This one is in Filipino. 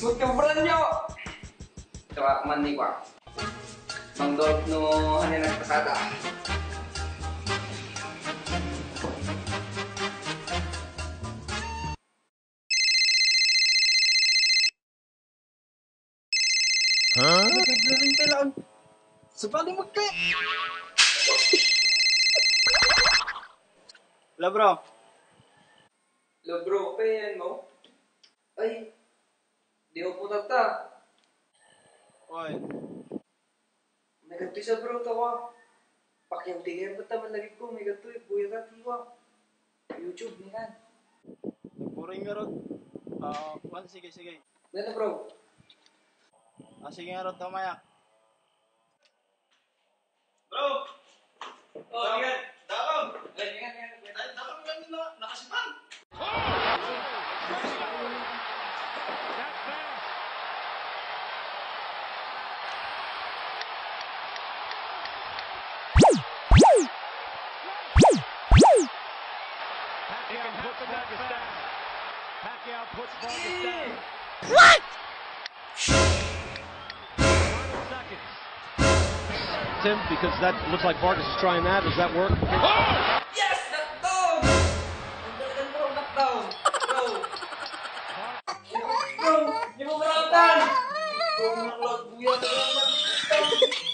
Smooth ka ba nyo? Coba mandi kwa. Mangdol no hanin nagpasada. Huh? Nagagawin ka lang. Sabali magkaya. Hello bro. Lo bro, yan mo? Ay, di ko putat ta. Oy. May ganito sa bro, tawa. Pakyang tingin ba taman lagi ko, may ganito eh, buya ka tiwa. YouTube, niyan. Puring nga ron. Sige. Ganda bro. Sige nga ron, tamaya. Bro! Oh, Dam- yan. Dakam! Yan. Ay, dakam lang na nakasipan. Pacquiao puts Vargas down. What? Final seconds. Tim, because that looks like Vargas is trying that. Does that work? Yes! Knockdown! Ang galing bro, knockdown. Bro! Bro! Di mo maratan! Bro, naklag buya ka lang.